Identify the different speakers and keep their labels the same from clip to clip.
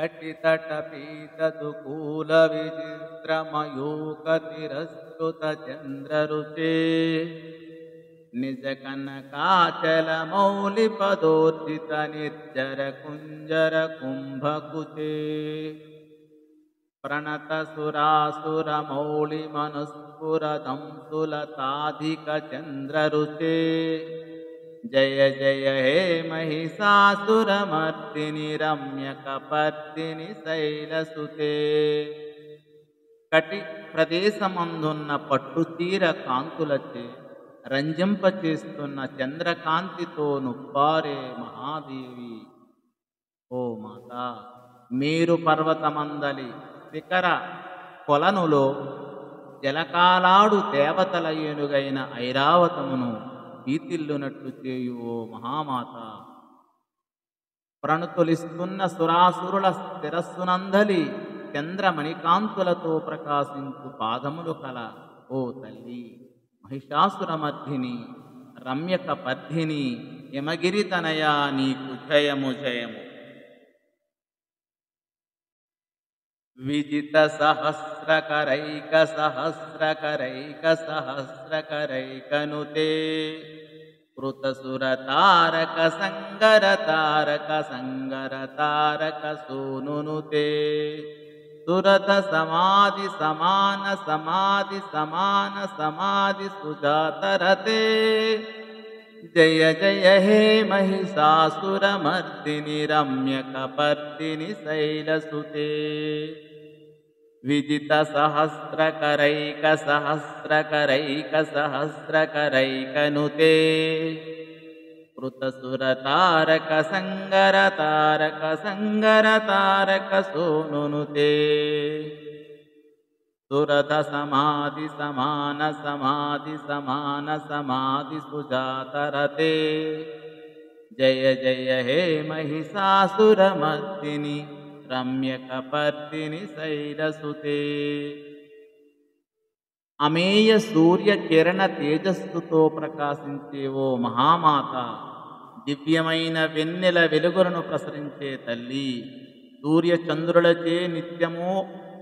Speaker 1: कटितटपीतदुकूलविचित्रमयूकतिरश्रुतचन्द्ररुचे निजकनकाचलमौलिपदोर्जितनिर्जरकुञ्जरकुम्भकुचे प्रणतसुरासुरमौलिमनुस्फुरदंसुलताधिकचन्द्ररुचे जय जय हे महिषासुरमर्दिनि रम्यकपर्दिनि शैलसुते కటి ప్రదేశమందున్న పట్టుతీర కాంతులచే రంజింపచేస్తున్న చంద్రకాంతితో నుప్పారే మహాదేవి. ఓ మాత, మేరు పర్వతమందలి శిఖర కొలనులో జలకాలాడు దేవతల ఏనుగైన ఐరావతమును బీతిల్లునట్లు చేయు ఓ మహామాత. ప్రణుతులిస్తున్న సురాసురుల శిరస్సునందలి చంద్రమణికాంతులతో ప్రకాశించు పాదములు కల ఓ తల్లి, మహిషాసురమర్ధిని రమ్యక పర్ధిని యమగిరితనయా నీకు జయము జయము. విజిత సహస్రకరైక సహస్రకరైక సహస్రకరైకనుతే కృతసుర తారక సంగర తారక సంగర తారక సోనునుతే సురత సమాధి సమాన సమాధి సమాన సమాధి సుజాతరతే జయ జయ హే महिषासुरमर्दिनि रम्यकपर्दिनि शैलसुते विजित सहस्रकरैक सहस्रकरैक सहस्रकरैकनुते कृतसुर तारक संगर तारक संगर तारक सोनुनुते सुरथ समाधि समान समाधि समान समाधि सुजातरते जय जय हे महिषासुरमर्दिनि रम्यकपर्दिनि शैलसुते అమేయ సూర్య కిరణ తేజస్సుతో ప్రకాశించే ఓ మహామాత, దివ్యమైన వెన్నెల వెలుగులను ప్రసరించే తల్లి, సూర్యచంద్రులచే నిత్యము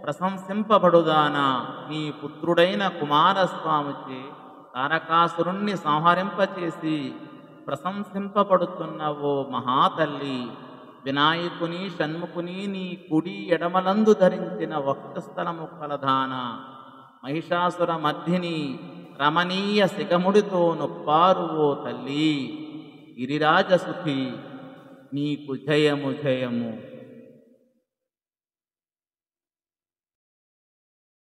Speaker 1: ప్రశంసింపబడుదానా, నీ పుత్రుడైన కుమారస్వామిచే తారకాసురుణ్ణి సంహరింపచేసి ప్రశంసింపబడుతున్న ఓ మహాతల్లి, వినాయకుని షణ్ముఖుని నీ కుడి ఎడమలందు ధరించిన వక్షస్థలము కలదాన, మహిషాసురమర్దిని రమణీయ శిఖముడితో నొప్పారు ఓ తల్లి, గిరిరాజసుఖి నీకు జయము జయము.